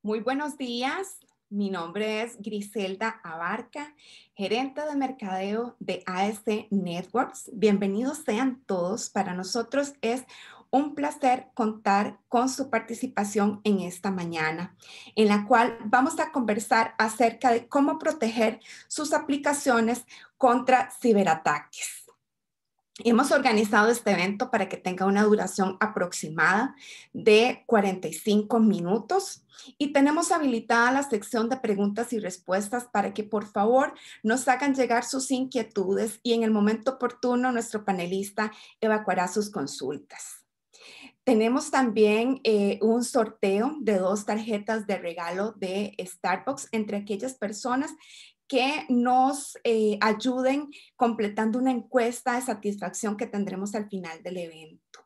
Muy buenos días. Mi nombre es Griselda Abarca, gerente de mercadeo de AS Networks. Bienvenidos sean todos. Para nosotros es un placer contar con su participación en esta mañana, en la cual vamos a conversar acerca de cómo proteger sus aplicaciones contra ciberataques. Hemos organizado este evento para que tenga una duración aproximada de 45 minutos y tenemos habilitada la sección de preguntas y respuestas para que por favor nos hagan llegar sus inquietudes y en el momento oportuno nuestro panelista evacuará sus consultas. Tenemos también un sorteo de 2 tarjetas de regalo de Starbucks entre aquellas personas que nos ayuden completando una encuesta de satisfacción que tendremos al final del evento.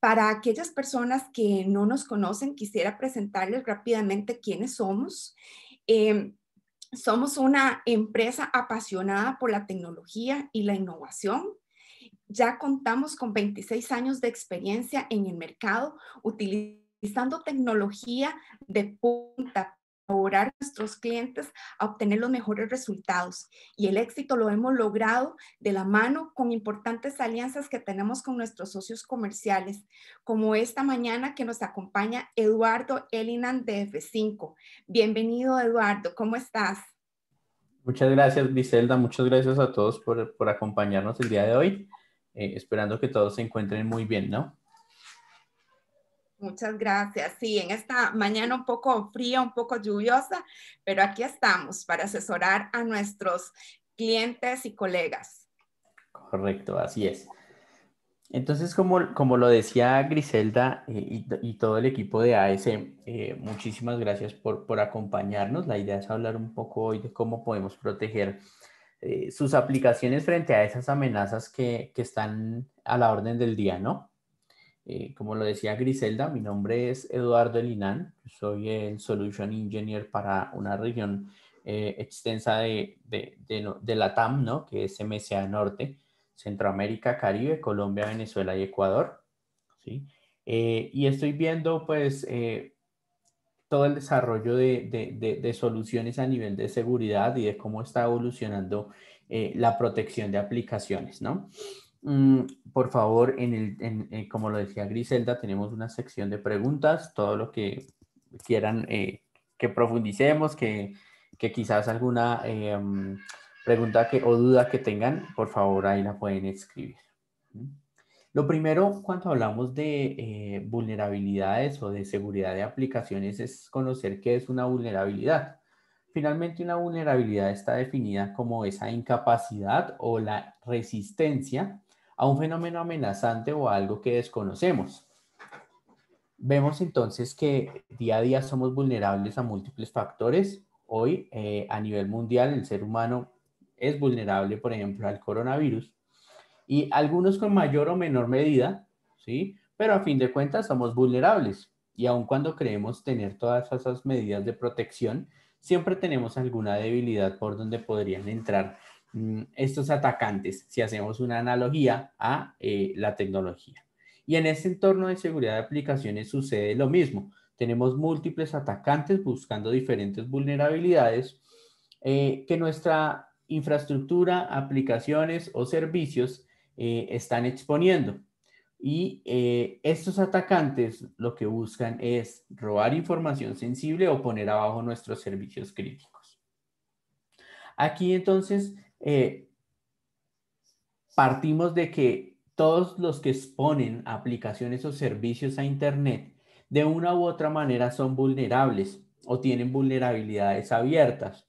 Para aquellas personas que no nos conocen, quisiera presentarles rápidamente quiénes somos. Eh, Somos una empresa apasionada por la tecnología y la innovación. Ya contamos con 26 años de experiencia en el mercado, utilizando tecnología de punta para colaborar a nuestros clientes a obtener los mejores resultados. Y el éxito lo hemos logrado de la mano con importantes alianzas que tenemos con nuestros socios comerciales, como esta mañana que nos acompaña Eduardo Elinan de F5. Bienvenido, Eduardo, ¿cómo estás? Muchas gracias, Griselda. Muchas gracias a todos por acompañarnos el día de hoy. Esperando que todos se encuentren muy bien, ¿no? Muchas gracias. Sí, en esta mañana un poco fría, un poco lluviosa, pero aquí estamos para asesorar a nuestros clientes y colegas. Correcto, así es. Entonces, como lo decía Griselda y todo el equipo de AS, muchísimas gracias por acompañarnos. La idea es hablar un poco hoy de cómo podemos proteger sus aplicaciones frente a esas amenazas que están a la orden del día, ¿no? Como lo decía Griselda, mi nombre es Eduardo Elinán, soy el Solution Engineer para una región extensa de LATAM, ¿no? Que es MCA Norte, Centroamérica, Caribe, Colombia, Venezuela y Ecuador, ¿sí? Y estoy viendo, pues, todo el desarrollo de soluciones a nivel de seguridad y de cómo está evolucionando la protección de aplicaciones, ¿no? Por favor, como lo decía Griselda, tenemos una sección de preguntas, todo lo que quieran que profundicemos, que quizás alguna pregunta o duda que tengan, por favor, ahí la pueden escribir. Lo primero, cuando hablamos de vulnerabilidades o de seguridad de aplicaciones, es conocer qué es una vulnerabilidad. Finalmente, una vulnerabilidad está definida como esa incapacidad o la resistencia a un fenómeno amenazante o a algo que desconocemos. Vemos entonces que día a día somos vulnerables a múltiples factores. Hoy, a nivel mundial, el ser humano es vulnerable, por ejemplo, al coronavirus y algunos con mayor o menor medida, ¿sí? Pero a fin de cuentas somos vulnerables y aun cuando creemos tener todas esas medidas de protección, siempre tenemos alguna debilidad por donde podrían entrar estos atacantes, si hacemos una analogía a la tecnología. Y en este entorno de seguridad de aplicaciones sucede lo mismo. Tenemos múltiples atacantes buscando diferentes vulnerabilidades que nuestra infraestructura, aplicaciones o servicios están exponiendo. Y estos atacantes lo que buscan es robar información sensible o poner abajo nuestros servicios críticos. Aquí entonces partimos de que todos los que exponen aplicaciones o servicios a Internet de una u otra manera son vulnerables o tienen vulnerabilidades abiertas.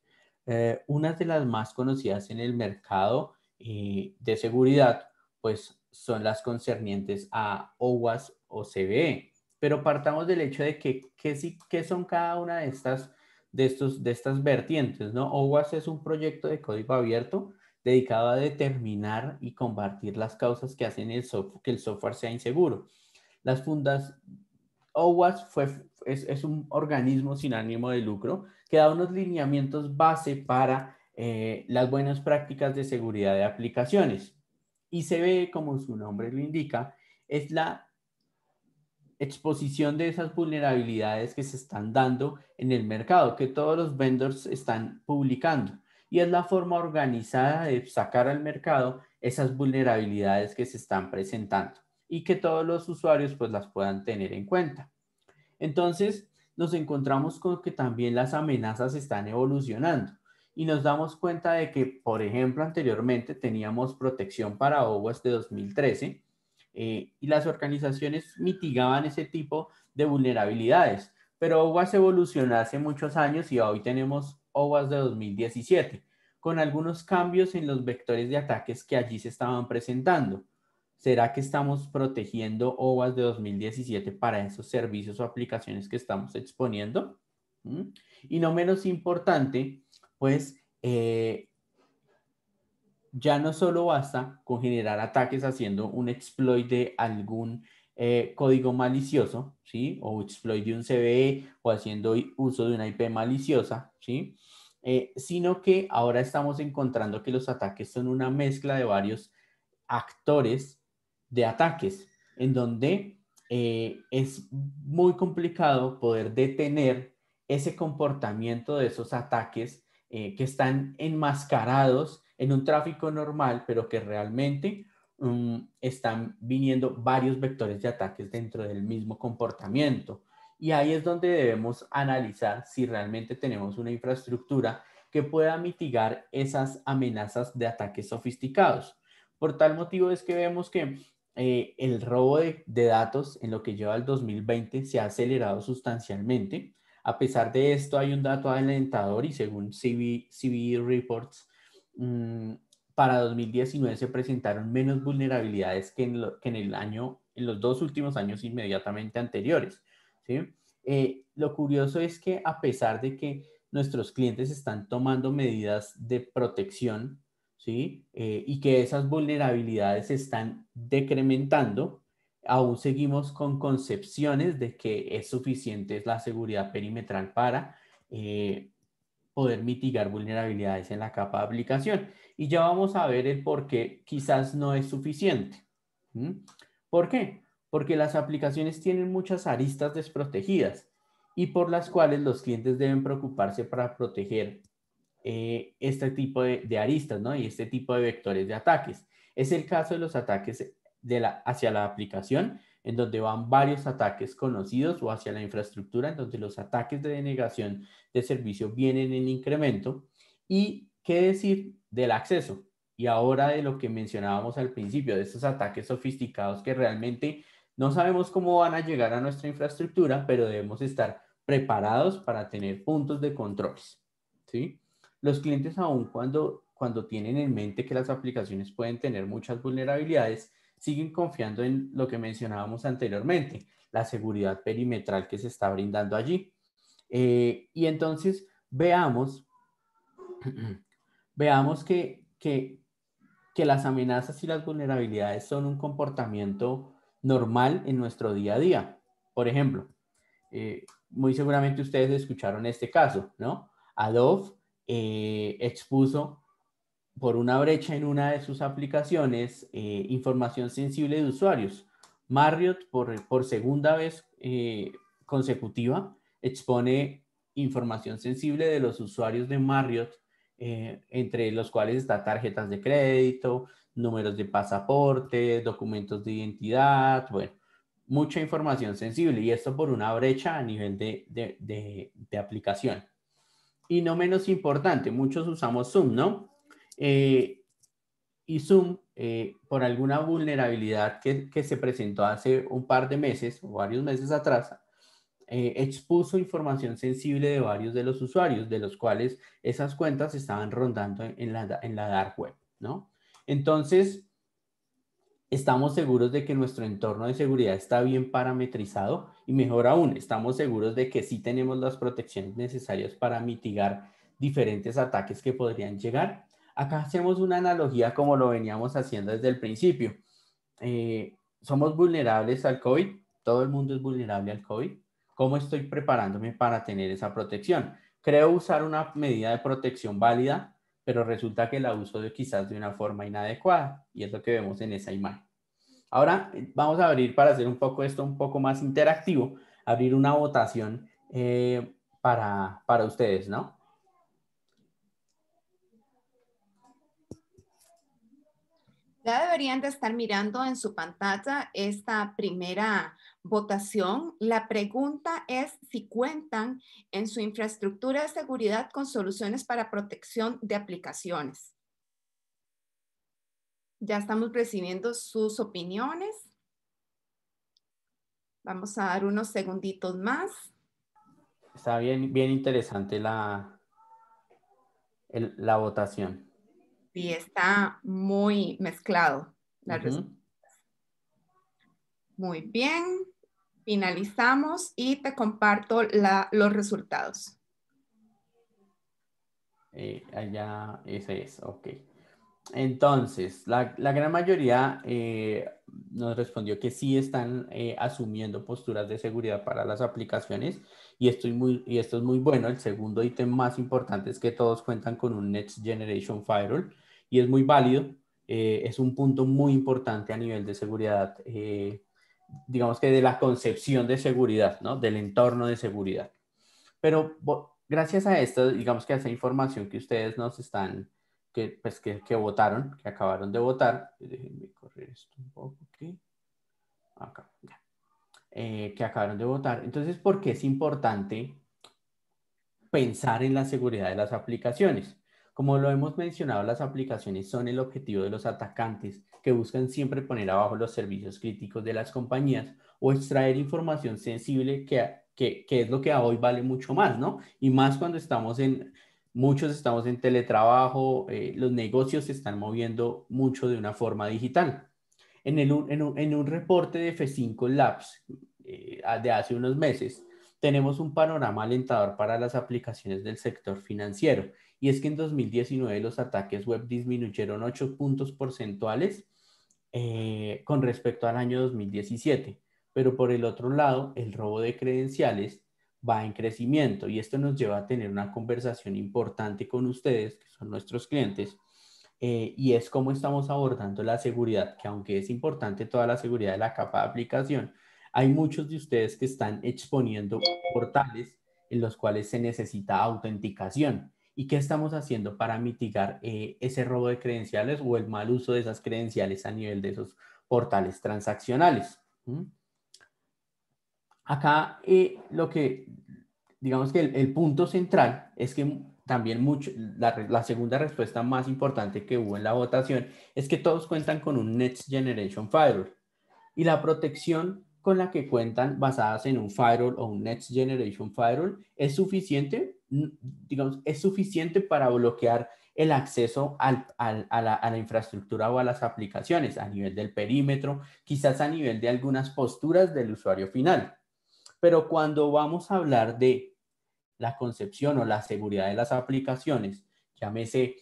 Unas de las más conocidas en el mercado de seguridad, pues son las concernientes a OWASP o CVE. Pero partamos del hecho de que son cada una de estas vertientes, ¿no? OWASP es un proyecto de código abierto dedicado a determinar y combatir las causas que hacen que el software sea inseguro. Las fundas OWASP es un organismo sin ánimo de lucro que da unos lineamientos base para las buenas prácticas de seguridad de aplicaciones. Y se ve, como su nombre lo indica, es la exposición de esas vulnerabilidades que se están dando en el mercado, que todos los vendors están publicando. Y es la forma organizada de sacar al mercado esas vulnerabilidades que se están presentando y que todos los usuarios pues las puedan tener en cuenta. Entonces, nos encontramos con que también las amenazas están evolucionando y nos damos cuenta de que, por ejemplo, anteriormente teníamos protección para OWASP de 2013 y las organizaciones mitigaban ese tipo de vulnerabilidades, pero OWASP evolucionó hace muchos años y hoy tenemos OWASP de 2017 con algunos cambios en los vectores de ataques que allí se estaban presentando. ¿Será que estamos protegiendo OWASP de 2017 para esos servicios o aplicaciones que estamos exponiendo? ¿Mm? Y no menos importante, pues ya no solo basta con generar ataques haciendo un exploit de algún código malicioso, ¿sí? O exploit de un CVE o haciendo uso de una IP maliciosa, ¿sí? Sino que ahora estamos encontrando que los ataques son una mezcla de varios actores de ataques, en donde es muy complicado poder detener ese comportamiento de esos ataques que están enmascarados en un tráfico normal, pero que realmente están viniendo varios vectores de ataques dentro del mismo comportamiento. Y ahí es donde debemos analizar si realmente tenemos una infraestructura que pueda mitigar esas amenazas de ataques sofisticados. Por tal motivo es que vemos que el robo de datos en lo que lleva el 2020 se ha acelerado sustancialmente. A pesar de esto, hay un dato alentador y según CVE Reports, para 2019 se presentaron menos vulnerabilidades que en los 2 últimos años inmediatamente anteriores, ¿sí? Lo curioso es que a pesar de que nuestros clientes están tomando medidas de protección, ¿sí? Y que esas vulnerabilidades se están decrementando, aún seguimos con concepciones de que es suficiente la seguridad perimetral para poder mitigar vulnerabilidades en la capa de aplicación. Y ya vamos a ver el por qué quizás no es suficiente. ¿Mm? ¿Por qué? Porque las aplicaciones tienen muchas aristas desprotegidas y por las cuales los clientes deben preocuparse para proteger este tipo de aristas, ¿no? Y este tipo de vectores de ataques. Es el caso de los ataques hacia la aplicación, en donde van varios ataques conocidos, o hacia la infraestructura, en donde los ataques de denegación de servicio vienen en incremento. Y qué decir del acceso. Y ahora de lo que mencionábamos al principio, de estos ataques sofisticados que realmente no sabemos cómo van a llegar a nuestra infraestructura, pero debemos estar preparados para tener puntos de controles, ¿sí? Los clientes, aun cuando tienen en mente que las aplicaciones pueden tener muchas vulnerabilidades, siguen confiando en lo que mencionábamos anteriormente, la seguridad perimetral que se está brindando allí. Y entonces veamos, veamos que las amenazas y las vulnerabilidades son un comportamiento normal en nuestro día a día. Por ejemplo, muy seguramente ustedes escucharon este caso, ¿no? Adobe expuso por una brecha en una de sus aplicaciones información sensible de usuarios. Marriott, por segunda vez consecutiva, expone información sensible de los usuarios de Marriott, entre los cuales está tarjetas de crédito, números de pasaporte, documentos de identidad, bueno, mucha información sensible, y esto por una brecha a nivel de aplicación. Y no menos importante, muchos usamos Zoom, ¿no? Y Zoom, por alguna vulnerabilidad que se presentó hace un par de meses o varios meses atrás, expuso información sensible de varios de los usuarios, de los cuales esas cuentas estaban rondando en la dark web, ¿no? Entonces, estamos seguros de que nuestro entorno de seguridad está bien parametrizado y mejor aún, estamos seguros de que sí tenemos las protecciones necesarias para mitigar diferentes ataques que podrían llegar. Acá hacemos una analogía como lo veníamos haciendo desde el principio. Somos vulnerables al COVID, todo el mundo es vulnerable al COVID. ¿Cómo estoy preparándome para tener esa protección? Creo usar una medida de protección válida, pero resulta que la uso quizás de una forma inadecuada, y es lo que vemos en esa imagen. Ahora vamos a abrir para hacer un poco esto un poco más interactivo, abrir una votación para ustedes, ¿no? Ya deberían de estar mirando en su pantalla esta primera votación. La pregunta es si cuentan en su infraestructura de seguridad con soluciones para protección de aplicaciones. Ya estamos recibiendo sus opiniones. Vamos a dar unos segunditos más. Está bien, bien interesante la votación. Sí, está muy mezclado la respuesta. Ujú. Muy bien. Finalizamos y te comparto los resultados. Allá, ese es, ok. Entonces, la gran mayoría nos respondió que sí están asumiendo posturas de seguridad para las aplicaciones y esto es muy bueno. El segundo ítem más importante es que todos cuentan con un Next Generation Firewall y es muy válido. Es un punto muy importante a nivel de seguridad, digamos que de la concepción de seguridad, ¿no? Del entorno de seguridad. Pero gracias a esto, digamos que a esa información que ustedes nos están, pues, que votaron, que acabaron de votar, déjenme correr esto un poco aquí, acá, ya, que acabaron de votar. Entonces, ¿por qué es importante pensar en la seguridad de las aplicaciones? Como lo hemos mencionado, las aplicaciones son el objetivo de los atacantes que buscan siempre poner abajo los servicios críticos de las compañías o extraer información sensible que es lo que a hoy vale mucho más, ¿no? Y más cuando muchos estamos en teletrabajo, los negocios se están moviendo mucho de una forma digital. En un reporte de F5 Labs de hace unos meses, tenemos un panorama alentador para las aplicaciones del sector financiero. Y es que en 2019 los ataques web disminuyeron 8 puntos porcentuales con respecto al año 2017. Pero por el otro lado, el robo de credenciales va en crecimiento y esto nos lleva a tener una conversación importante con ustedes, que son nuestros clientes, y es cómo estamos abordando la seguridad, que aunque es importante toda la seguridad de la capa de aplicación, hay muchos de ustedes que están exponiendo portales en los cuales se necesita autenticación. ¿Y qué estamos haciendo para mitigar ese robo de credenciales o el mal uso de esas credenciales a nivel de esos portales transaccionales? ¿Mm? Acá digamos que el punto central es que también la segunda respuesta más importante que hubo en la votación es que todos cuentan con un Next Generation Firewall y la protección con la que cuentan basadas en un firewall o un Next Generation Firewall es suficiente, digamos, es suficiente para bloquear el acceso a la infraestructura o a las aplicaciones a nivel del perímetro, quizás a nivel de algunas posturas del usuario final. Pero cuando vamos a hablar de la concepción o la seguridad de las aplicaciones, llámese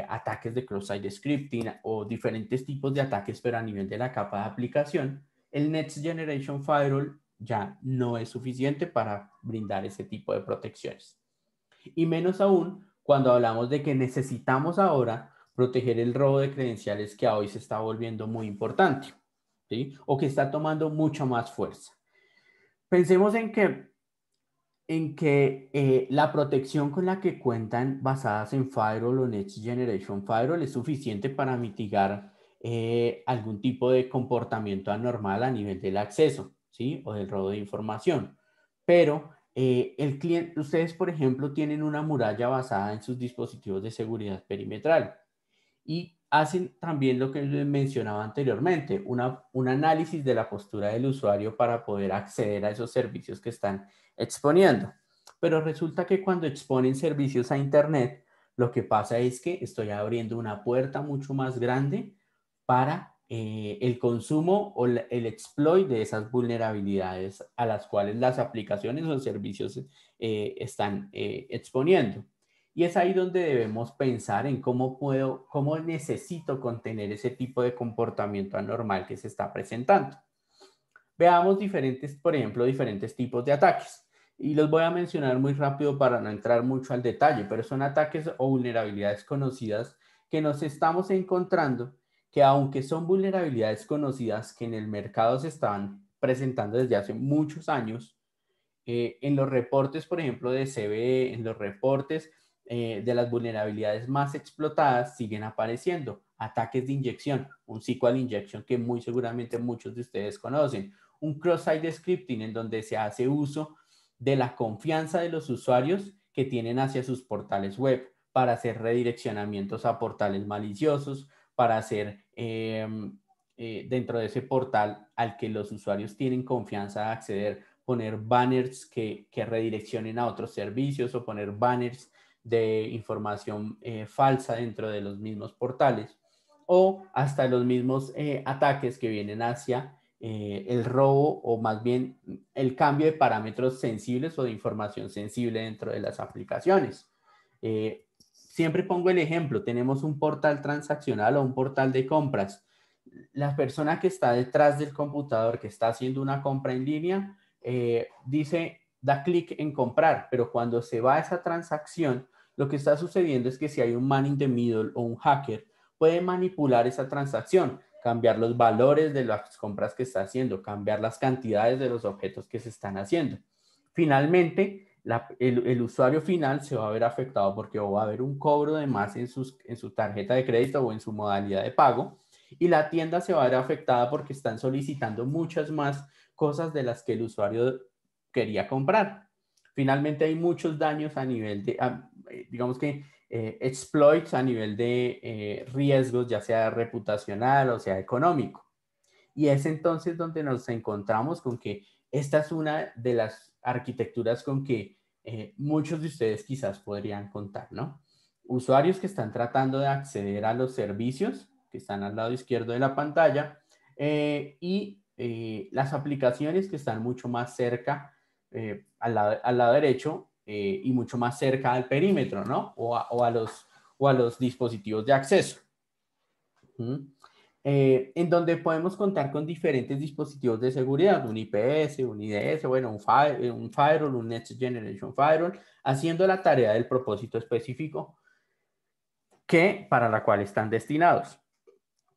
ataques de cross-site scripting o diferentes tipos de ataques, pero a nivel de la capa de aplicación, el Next Generation Firewall ya no es suficiente para brindar ese tipo de protecciones. Y menos aún cuando hablamos de que necesitamos ahora proteger el robo de credenciales que hoy se está volviendo muy importante, ¿sí? O que está tomando mucha más fuerza. Pensemos en que la protección con la que cuentan basadas en Firewall o Next Generation Firewall es suficiente para mitigar algún tipo de comportamiento anormal a nivel del acceso, ¿sí? O del robo de información. Pero el cliente, ustedes, por ejemplo, tienen una muralla basada en sus dispositivos de seguridad perimetral y hacen también lo que les mencionaba anteriormente, un análisis de la postura del usuario para poder acceder a esos servicios que están exponiendo. Pero resulta que cuando exponen servicios a Internet, lo que pasa es que estoy abriendo una puerta mucho más grande para el consumo o el exploit de esas vulnerabilidades a las cuales las aplicaciones o servicios están exponiendo. Y es ahí donde debemos pensar en cómo necesito contener ese tipo de comportamiento anormal que se está presentando. Veamos por ejemplo, diferentes tipos de ataques. Y los voy a mencionar muy rápido para no entrar mucho al detalle, pero son ataques o vulnerabilidades conocidas que nos estamos encontrando que aunque son vulnerabilidades conocidas que en el mercado se estaban presentando desde hace muchos años, en los reportes, por ejemplo, de CVE, en los reportes de las vulnerabilidades más explotadas, siguen apareciendo ataques de inyección, un SQL injection que muy seguramente muchos de ustedes conocen, un cross-site scripting en donde se hace uso de la confianza de los usuarios que tienen hacia sus portales web para hacer redireccionamientos a portales maliciosos, para hacer dentro de ese portal al que los usuarios tienen confianza de acceder, poner banners que redireccionen a otros servicios o poner banners de información falsa dentro de los mismos portales o hasta los mismos ataques que vienen hacia el robo o más bien el cambio de parámetros sensibles o de información sensible dentro de las aplicaciones. Siempre pongo el ejemplo, tenemos un portal transaccional o un portal de compras. La persona que está detrás del computador que está haciendo una compra en línea dice, da clic en comprar, pero cuando se va a esa transacción, lo que está sucediendo es que si hay un man in the middle o un hacker, puede manipular esa transacción, cambiar los valores de las compras que está haciendo, cambiar las cantidades de los objetos que se están haciendo. Finalmente, el usuario final se va a ver afectado porque va a haber un cobro de más en su tarjeta de crédito o en su modalidad de pago y la tienda se va a ver afectada porque están solicitando muchas más cosas de las que el usuario quería comprar. Finalmente hay muchos daños a nivel de, digamos que exploits a nivel de riesgos, ya sea reputacional o sea económico. Y es entonces donde nos encontramos con que esta es una de las arquitecturas con que muchos de ustedes quizás podrían contar, ¿no? Usuarios que están tratando de acceder a los servicios que están al lado izquierdo de la pantalla y las aplicaciones que están mucho más cerca al lado derecho y mucho más cerca al perímetro, ¿no? O a los dispositivos de acceso. ¿Mm? En donde podemos contar con diferentes dispositivos de seguridad, un IPS, un IDS, bueno, un firewall, un Next Generation Firewall, haciendo la tarea del propósito específico para la cual están destinados.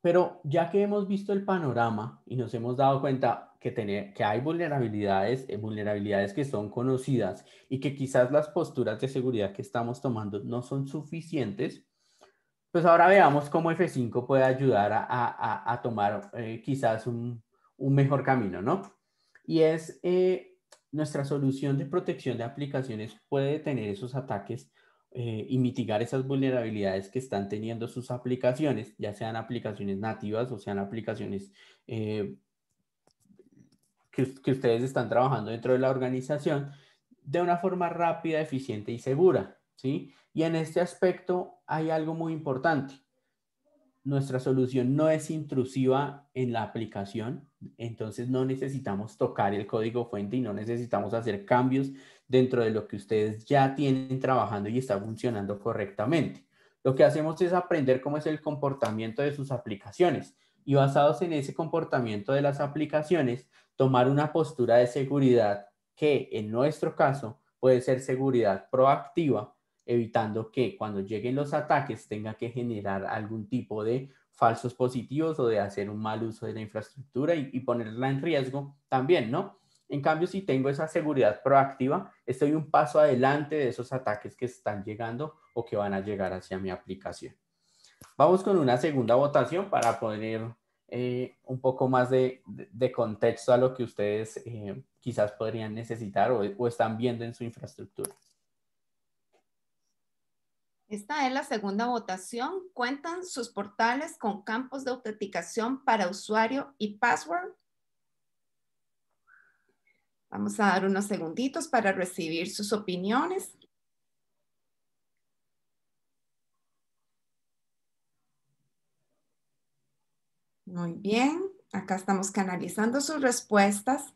Pero ya que hemos visto el panorama y nos hemos dado cuenta que hay vulnerabilidades que son conocidas y que quizás las posturas de seguridad que estamos tomando no son suficientes, pues ahora veamos cómo F5 puede ayudar a tomar quizás un mejor camino, ¿no? Y es nuestra solución de protección de aplicaciones puede tener esos ataques y mitigar esas vulnerabilidades que están teniendo sus aplicaciones, ya sean aplicaciones nativas o sean aplicaciones que ustedes están trabajando dentro de la organización de una forma rápida, eficiente y segura, ¿sí? Y en este aspecto hay algo muy importante. Nuestra solución no es intrusiva en la aplicación, entonces no necesitamos tocar el código fuente y no necesitamos hacer cambios dentro de lo que ustedes ya tienen trabajando y está funcionando correctamente. Lo que hacemos es aprender cómo es el comportamiento de sus aplicaciones y basados en ese comportamiento de las aplicaciones, tomar una postura de seguridad que en nuestro caso puede ser seguridad proactiva, evitando que cuando lleguen los ataques tenga que generar algún tipo de falsos positivos o de hacer un mal uso de la infraestructura y ponerla en riesgo también, ¿no? En cambio, si tengo esa seguridad proactiva, estoy un paso adelante de esos ataques que están llegando o que van a llegar hacia mi aplicación. Vamos con una segunda votación para poner un poco más de contexto a lo que ustedes quizás podrían necesitar o están viendo en su infraestructura. Esta es la segunda votación. ¿Cuentan sus portales con campos de autenticación para usuario y password? Vamos a dar unos segunditos para recibir sus opiniones. Muy bien. Acá estamos canalizando sus respuestas.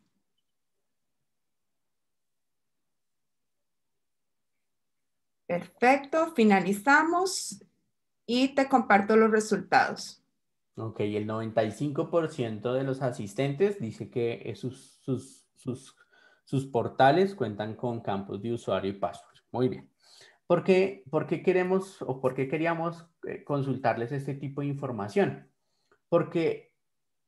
Perfecto. Finalizamos y te comparto los resultados. Ok, el 95% de los asistentes dice que sus portales cuentan con campos de usuario y password. Muy bien. ¿Por qué queremos o por qué queríamos consultarles este tipo de información? porque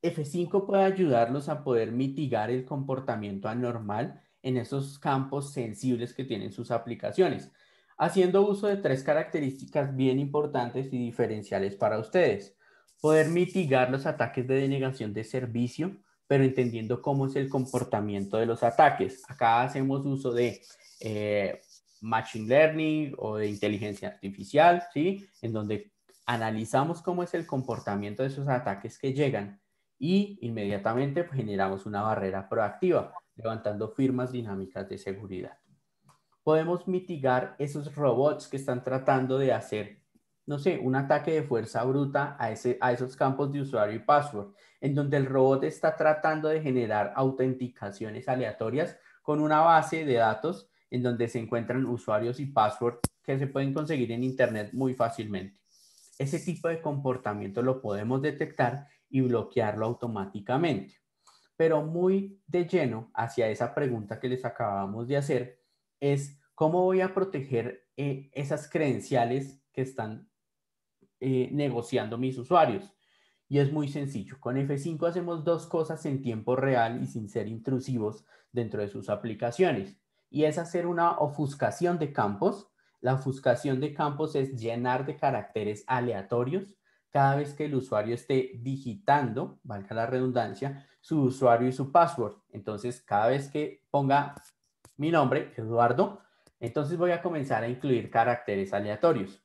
F5 puede ayudarlos a poder mitigar el comportamiento anormal en esos campos sensibles que tienen sus aplicaciones, haciendo uso de tres características bien importantes y diferenciales para ustedes. Poder mitigar los ataques de denegación de servicio, pero entendiendo cómo es el comportamiento de los ataques. Acá hacemos uso de Machine Learning o de inteligencia artificial, ¿sí? En donde analizamos cómo es el comportamiento de esos ataques que llegan y inmediatamente pues, generamos una barrera proactiva, levantando firmas dinámicas de seguridad. Podemos mitigar esos robots que están tratando de hacer, no sé, un ataque de fuerza bruta a esos campos de usuario y password, en donde el robot está tratando de generar autenticaciones aleatorias con una base de datos en donde se encuentran usuarios y password que se pueden conseguir en Internet muy fácilmente. Ese tipo de comportamiento lo podemos detectar y bloquearlo automáticamente. Pero muy de lleno hacia esa pregunta que les acabamos de hacer es cómo voy a proteger esas credenciales que están negociando mis usuarios. Y es muy sencillo. Con F5 hacemos dos cosas en tiempo real y sin ser intrusivos dentro de sus aplicaciones. Y es hacer una ofuscación de campos. La ofuscación de campos es llenar de caracteres aleatorios cada vez que el usuario esté digitando, valga la redundancia, su usuario y su password. Entonces, cada vez que ponga mi nombre, Eduardo, entonces voy a comenzar a incluir caracteres aleatorios.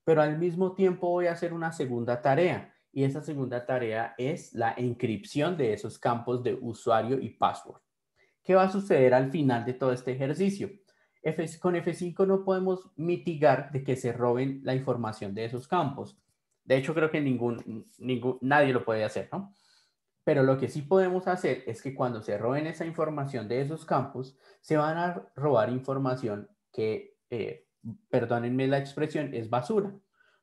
Pero al mismo tiempo voy a hacer una segunda tarea y esa segunda tarea es la encripción de esos campos de usuario y password. ¿Qué va a suceder al final de todo este ejercicio? Con F5 no podemos mitigar de que se roben la información de esos campos. De hecho, creo que nadie lo puede hacer, ¿no? Pero lo que sí podemos hacer es que cuando se roben esa información de esos campos, se van a robar información que, perdónenme la expresión, es basura.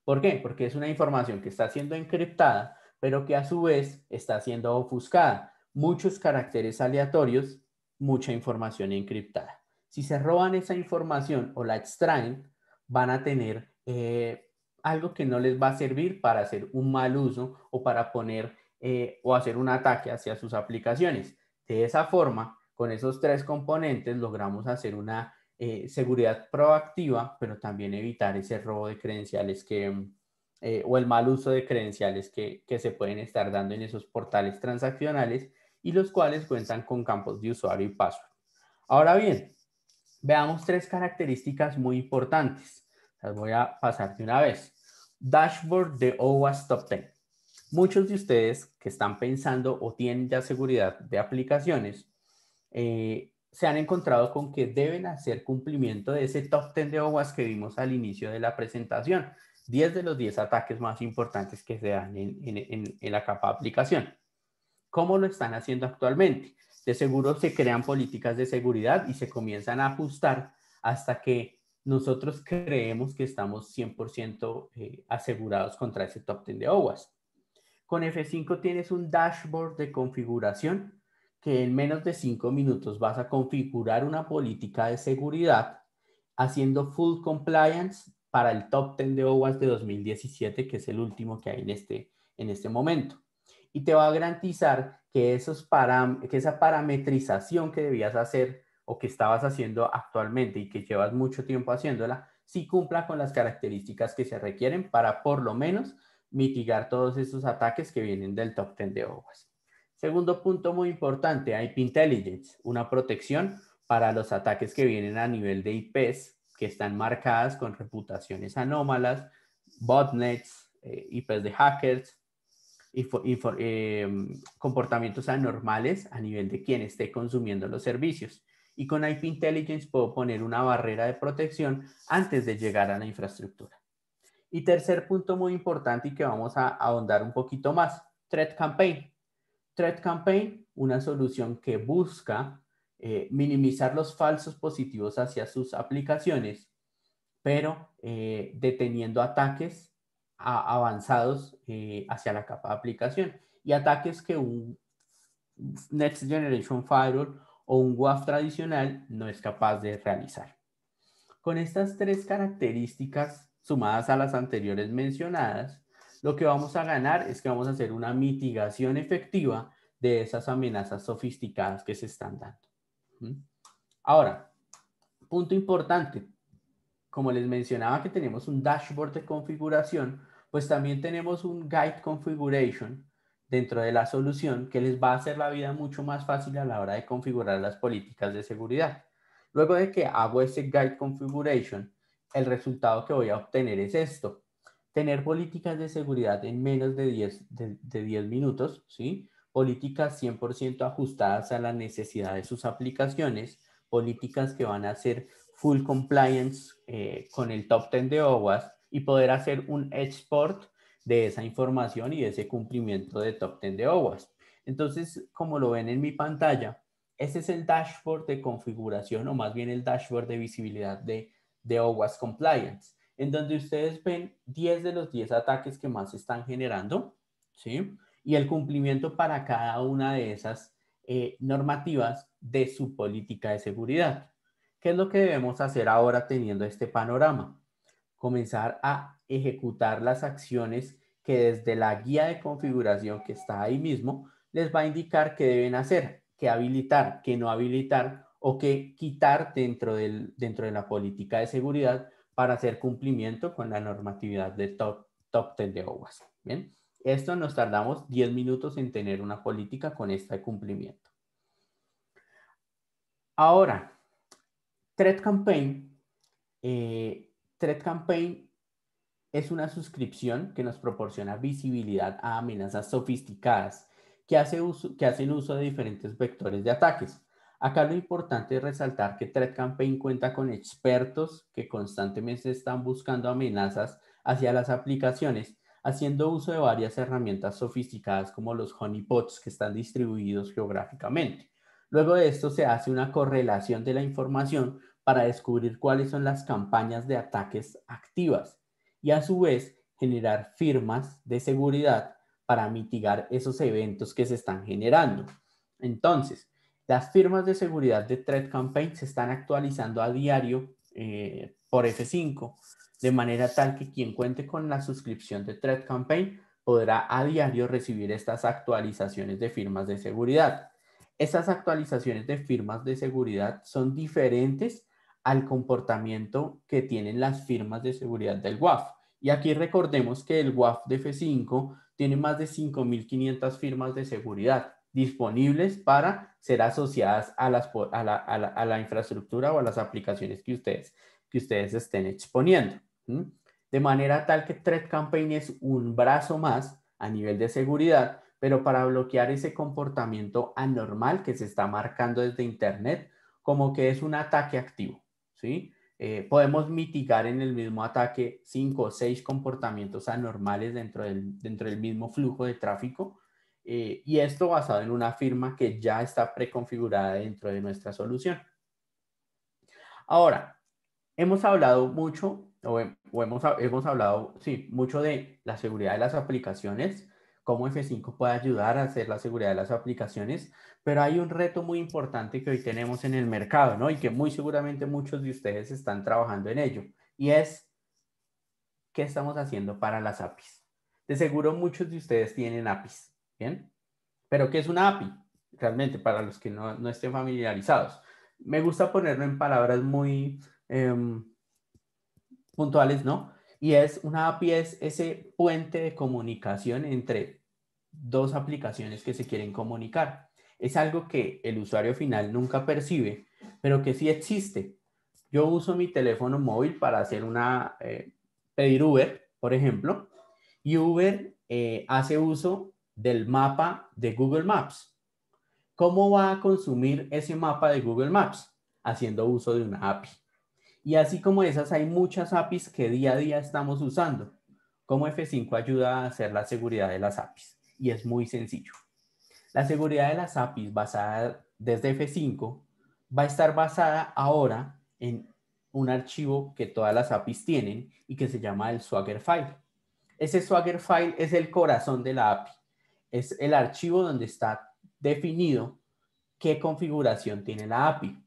¿Por qué? Porque es una información que está siendo encriptada, pero que a su vez está siendo ofuscada. Muchos caracteres aleatorios, mucha información encriptada. Si se roban esa información o la extraen, van a tener algo que no les va a servir para hacer un mal uso o para poner o hacer un ataque hacia sus aplicaciones. De esa forma, con esos tres componentes logramos hacer una seguridad proactiva, pero también evitar ese robo de credenciales o el mal uso de credenciales que se pueden estar dando en esos portales transaccionales y los cuales cuentan con campos de usuario y password. Ahora bien, veamos tres características muy importantes. Las voy a pasar de una vez. Dashboard de OWASP Top 10. Muchos de ustedes que están pensando o tienen ya seguridad de aplicaciones, se han encontrado con que deben hacer cumplimiento de ese top 10 de OWASP que vimos al inicio de la presentación. 10 de los 10 ataques más importantes que se dan en la capa de aplicación. ¿Cómo lo están haciendo actualmente? De seguro se crean políticas de seguridad y se comienzan a ajustar hasta que nosotros creemos que estamos 100% asegurados contra ese top 10 de OWASP. Con F5 tienes un dashboard de configuración que en menos de 5 minutos vas a configurar una política de seguridad haciendo full compliance para el top 10 de OWASP de 2017, que es el último que hay en este momento. Y te va a garantizar que esa parametrización que debías hacer o que estabas haciendo actualmente y que llevas mucho tiempo haciéndola, sí cumpla con las características que se requieren para por lo menos mitigar todos esos ataques que vienen del top 10 de OWASP. Segundo punto muy importante, IP Intelligence, una protección para los ataques que vienen a nivel de IPs que están marcadas con reputaciones anómalas, botnets, IPs de hackers, comportamientos anormales a nivel de quien esté consumiendo los servicios. Y con IP Intelligence puedo poner una barrera de protección antes de llegar a la infraestructura. Y tercer punto muy importante y que vamos a ahondar un poquito más, Threat Campaign. Threat Campaign, una solución que busca minimizar los falsos positivos hacia sus aplicaciones, pero deteniendo ataques avanzados hacia la capa de aplicación y ataques que un Next Generation Firewall o un WAF tradicional no es capaz de realizar. Con estas tres características sumadas a las anteriores mencionadas, lo que vamos a ganar es que vamos a hacer una mitigación efectiva de esas amenazas sofisticadas que se están dando. Ahora, punto importante, como les mencionaba que tenemos un dashboard de configuración, pues también tenemos un guide configuration dentro de la solución que les va a hacer la vida mucho más fácil a la hora de configurar las políticas de seguridad. Luego de que hago ese guide configuration, el resultado que voy a obtener es esto: tener políticas de seguridad en menos de 10 minutos, ¿sí? Políticas 100% ajustadas a la necesidad de sus aplicaciones, políticas que van a ser full compliance con el top 10 de OWASP y poder hacer un export de esa información y de ese cumplimiento de top 10 de OWASP. Entonces, como lo ven en mi pantalla, este es el dashboard de configuración, o más bien el dashboard de visibilidad de OWASP Compliance, en donde ustedes ven 10 de los 10 ataques que más se están generando, ¿sí? Y el cumplimiento para cada una de esas normativas de su política de seguridad. ¿Qué es lo que debemos hacer ahora teniendo este panorama? Comenzar a ejecutar las acciones que desde la guía de configuración que está ahí mismo les va a indicar qué deben hacer, qué habilitar, qué no habilitar o qué quitar dentro de la política de seguridad para hacer cumplimiento con la normatividad de top 10 de OWASP. Bien, esto nos tardamos 10 minutos en tener una política con este cumplimiento. Ahora, Threat Campaign. Threat Campaign es una suscripción que nos proporciona visibilidad a amenazas sofisticadas que hacen uso de diferentes vectores de ataques. Acá lo importante es resaltar que Threat Campaign cuenta con expertos que constantemente están buscando amenazas hacia las aplicaciones, haciendo uso de varias herramientas sofisticadas como los honeypots que están distribuidos geográficamente. Luego de esto se hace una correlación de la información para descubrir cuáles son las campañas de ataques activas y a su vez generar firmas de seguridad para mitigar esos eventos que se están generando. Entonces, las firmas de seguridad de Threat Campaign se están actualizando a diario por F5, de manera tal que quien cuente con la suscripción de Threat Campaign podrá a diario recibir estas actualizaciones de firmas de seguridad. Estas actualizaciones de firmas de seguridad son diferentes al comportamiento que tienen las firmas de seguridad del WAF. Y aquí recordemos que el WAF de F5 tiene más de 5.500 firmas de seguridad disponibles para ser asociadas a la infraestructura o a las aplicaciones que ustedes estén exponiendo. De manera tal que Threat Campaign es un brazo más a nivel de seguridad, pero para bloquear ese comportamiento anormal que se está marcando desde Internet como que es un ataque activo, ¿sí? Podemos mitigar en el mismo ataque 5 o 6 comportamientos anormales dentro del mismo flujo de tráfico, y esto basado en una firma que ya está preconfigurada dentro de nuestra solución. Ahora, hemos hablado mucho, hemos hablado, sí, mucho de la seguridad de las aplicaciones, cómo F5 puede ayudar a hacer la seguridad de las aplicaciones, pero hay un reto muy importante que hoy tenemos en el mercado, ¿no? Y que muy seguramente muchos de ustedes están trabajando en ello, y es, ¿qué estamos haciendo para las APIs? De seguro muchos de ustedes tienen APIs, ¿bien? Pero ¿qué es una API? Realmente, para los que no estén familiarizados. Me gusta ponerlo en palabras muy puntuales, ¿no? Y una API es ese puente de comunicación entre dos aplicaciones que se quieren comunicar. Es algo que el usuario final nunca percibe, pero que sí existe. Yo uso mi teléfono móvil para hacer pedir Uber, por ejemplo, y Uber hace uso del mapa de Google Maps. ¿Cómo va a consumir ese mapa de Google Maps? Haciendo uso de una API. Y así como esas, hay muchas APIs que día a día estamos usando. ¿Cómo F5 ayuda a hacer la seguridad de las APIs? Y es muy sencillo. La seguridad de las APIs basada desde F5 va a estar basada ahora en un archivo que todas las APIs tienen y que se llama el Swagger File. Ese Swagger File es el corazón de la API. Es el archivo donde está definido qué configuración tiene la API.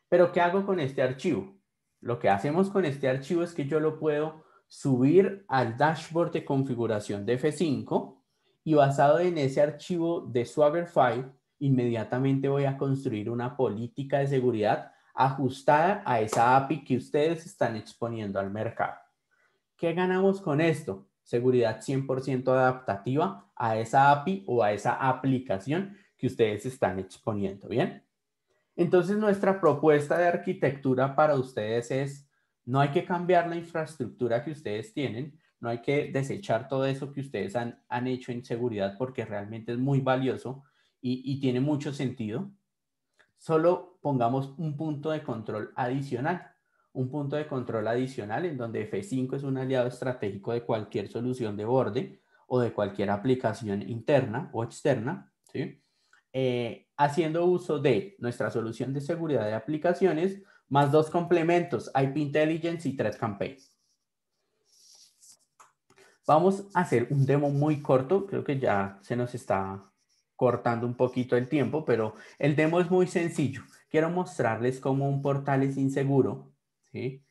Pero ¿qué hago con este archivo? Lo que hacemos con este archivo es que yo lo puedo subir al dashboard de configuración de F5 y basado en ese archivo de Swagger File, inmediatamente voy a construir una política de seguridad ajustada a esa API que ustedes están exponiendo al mercado. ¿Qué ganamos con esto? Seguridad 100% adaptativa a esa API o a esa aplicación que ustedes están exponiendo, ¿bien? Entonces, nuestra propuesta de arquitectura para ustedes es, no hay que cambiar la infraestructura que ustedes tienen, no hay que desechar todo eso que ustedes han hecho en seguridad porque realmente es muy valioso y tiene mucho sentido. Solo pongamos un punto de control adicional. Un punto de control adicional en donde F5 es un aliado estratégico de cualquier solución de borde o de cualquier aplicación interna o externa, ¿sí? Haciendo uso de nuestra solución de seguridad de aplicaciones, más dos complementos, IP Intelligence y Threat Campaign. Vamos a hacer un demo muy corto, creo que ya se nos está cortando un poquito el tiempo, pero el demo es muy sencillo. Quiero mostrarles cómo un portal es inseguro, ¿sí?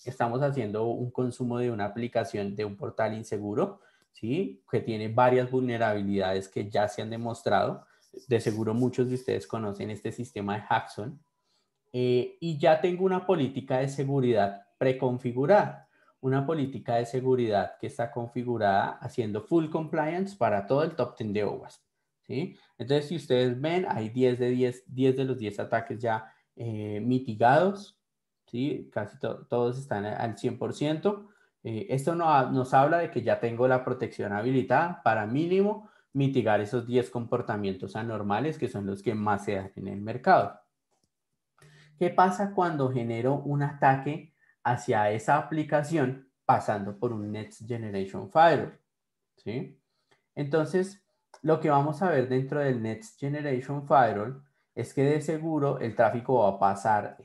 Estamos haciendo un consumo de una aplicación de un portal inseguro, ¿sí? Que tiene varias vulnerabilidades que ya se han demostrado. De seguro muchos de ustedes conocen este sistema de Hackson. Y ya tengo una política de seguridad preconfigurada. Una política de seguridad que está configurada haciendo full compliance para todo el top 10 de OWASP, ¿sí? Entonces, si ustedes ven, hay 10 de los 10 ataques ya mitigados, ¿sí? Casi todos están al 100%. Esto nos habla de que ya tengo la protección habilitada para mínimo mitigar esos 10 comportamientos anormales que son los que más se dan en el mercado. ¿Qué pasa cuando genero un ataque hacia esa aplicación pasando por un Next Generation Firewall? ¿Sí? Entonces, lo que vamos a ver dentro del Next Generation Firewall es que de seguro el tráfico va a pasar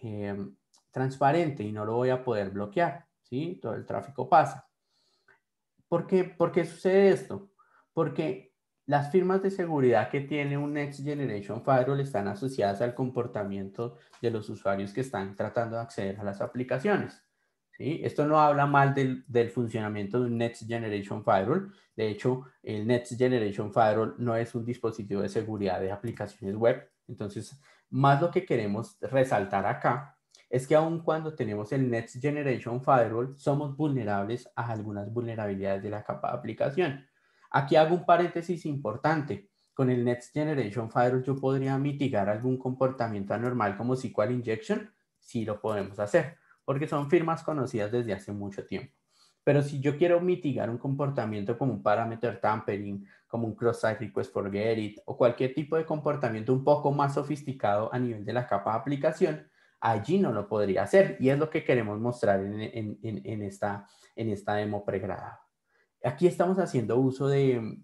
transparente y no lo voy a poder bloquear, ¿sí? Todo el tráfico pasa. ¿Por qué sucede esto? Porque las firmas de seguridad que tiene un Next Generation Firewall están asociadas al comportamiento de los usuarios que están tratando de acceder a las aplicaciones, ¿sí? Esto no habla mal del funcionamiento de un Next Generation Firewall. De hecho, el Next Generation Firewall no es un dispositivo de seguridad de aplicaciones web. Entonces, más lo que queremos resaltar acá es que aun cuando tenemos el Next Generation Firewall, somos vulnerables a algunas vulnerabilidades de la capa de aplicación. Aquí hago un paréntesis importante. Con el Next Generation Firewall yo podría mitigar algún comportamiento anormal como SQL injection, sí lo podemos hacer, porque son firmas conocidas desde hace mucho tiempo. Pero si yo quiero mitigar un comportamiento como un parameter tampering, como un cross-site request forget it, o cualquier tipo de comportamiento un poco más sofisticado a nivel de la capa de aplicación, allí no lo podría hacer y es lo que queremos mostrar en esta demo pregrabada. Aquí estamos haciendo uso de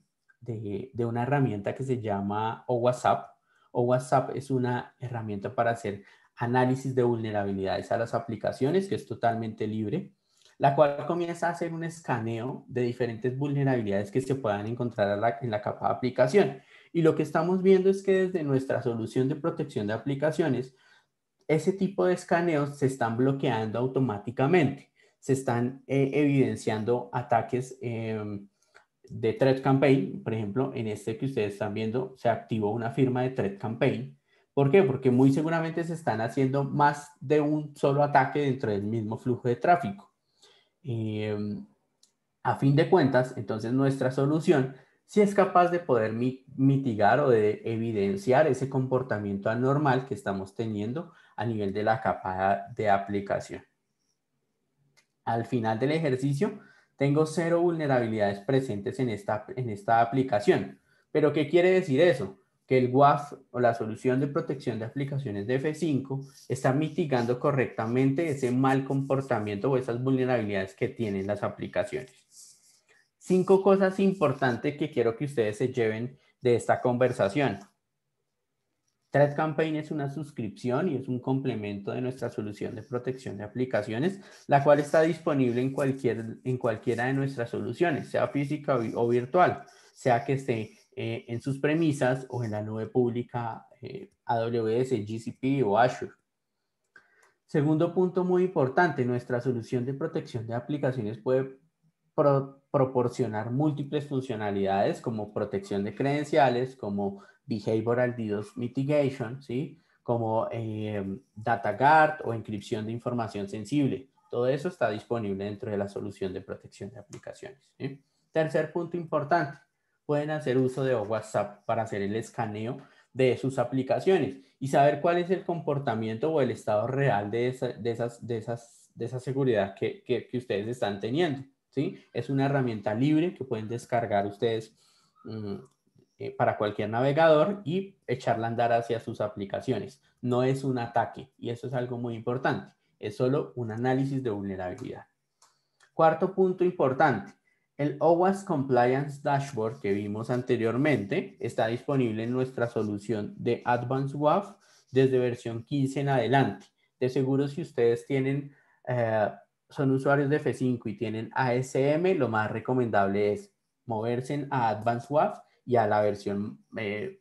una herramienta que se llama OWASP. OWASP es una herramienta para hacer análisis de vulnerabilidades a las aplicaciones que es totalmente libre, la cual comienza a hacer un escaneo de diferentes vulnerabilidades que se puedan encontrar en la capa de aplicación. Y lo que estamos viendo es que desde nuestra solución de protección de aplicaciones, ese tipo de escaneos se están bloqueando automáticamente. Se están evidenciando ataques de Threat Campaign. Por ejemplo, en este que ustedes están viendo, se activó una firma de Threat Campaign. ¿Por qué? Porque muy seguramente se están haciendo más de un solo ataque dentro del mismo flujo de tráfico. A fin de cuentas, entonces nuestra solución sí es capaz de poder mitigar o de evidenciar ese comportamiento anormal que estamos teniendo a nivel de la capa de aplicación. Al final del ejercicio, tengo 0 vulnerabilidades presentes en esta aplicación. ¿Pero qué quiere decir eso? Que el WAF o la solución de protección de aplicaciones de F5 está mitigando correctamente ese mal comportamiento o esas vulnerabilidades que tienen las aplicaciones. 5 cosas importantes que quiero que ustedes se lleven de esta conversación. Threat Campaign es una suscripción y es un complemento de nuestra solución de protección de aplicaciones, la cual está disponible en cualquiera de nuestras soluciones, sea física o virtual, sea que esté en sus premisas o en la nube pública AWS, GCP o Azure. Segundo punto muy importante, nuestra solución de protección de aplicaciones puede proporcionar múltiples funcionalidades como protección de credenciales, como Behavioral DDoS Mitigation, ¿sí? Como Data Guard o encripción de información sensible. Todo eso está disponible dentro de la solución de protección de aplicaciones, ¿sí? Tercer punto importante, pueden hacer uso de WhatsApp para hacer el escaneo de sus aplicaciones y saber cuál es el comportamiento o el estado real de esa seguridad que ustedes están teniendo, ¿sí? Es una herramienta libre que pueden descargar ustedes para cualquier navegador y echarla a andar hacia sus aplicaciones. No es un ataque y eso es algo muy importante. Es solo un análisis de vulnerabilidad. Cuarto punto importante. El OWASP Compliance Dashboard que vimos anteriormente está disponible en nuestra solución de Advanced WAF desde versión 15 en adelante. De seguro si ustedes tienen, son usuarios de F5 y tienen ASM, lo más recomendable es moverse a Advanced WAF y a la versión,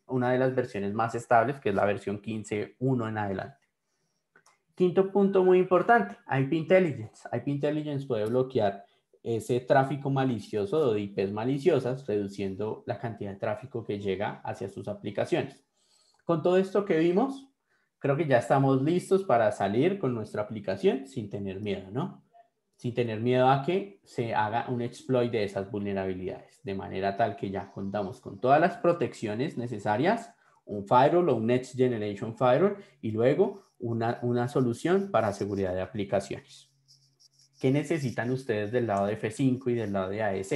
una de las versiones más estables, que es la versión 15.1 en adelante. Quinto punto muy importante, IP Intelligence. IP Intelligence puede bloquear ese tráfico malicioso de IPs maliciosas, reduciendo la cantidad de tráfico que llega hacia sus aplicaciones. Con todo esto que vimos, creo que ya estamos listos para salir con nuestra aplicación sin tener miedo, ¿no? Sin tener miedo a que se haga un exploit de esas vulnerabilidades, de manera tal que ya contamos con todas las protecciones necesarias, un firewall o un Next Generation Firewall y luego una solución para seguridad de aplicaciones. ¿Qué necesitan ustedes del lado de F5 y del lado de AS?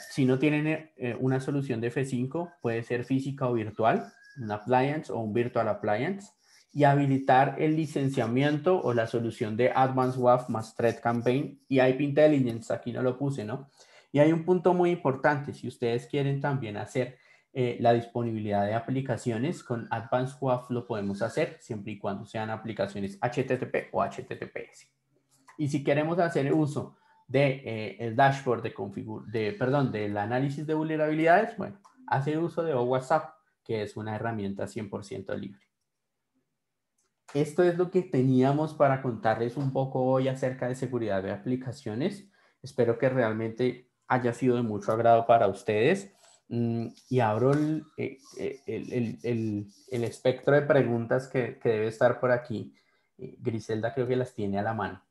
Si no tienen una solución de F5, puede ser física o virtual, un appliance o un virtual appliance, y habilitar el licenciamiento o la solución de Advanced WAF más Threat Campaign y IP Intelligence. Aquí no lo puse, ¿no? Y hay un punto muy importante. Si ustedes quieren también hacer la disponibilidad de aplicaciones con Advanced WAF, lo podemos hacer siempre y cuando sean aplicaciones HTTP o HTTPS. Y si queremos hacer uso de el dashboard del análisis de vulnerabilidades, bueno, hacer uso de WhatsApp, que es una herramienta 100% libre. Esto es lo que teníamos para contarles un poco hoy acerca de seguridad de aplicaciones. Espero que realmente haya sido de mucho agrado para ustedes. Y abro el espectro de preguntas que debe estar por aquí. Griselda creo que las tiene a la mano.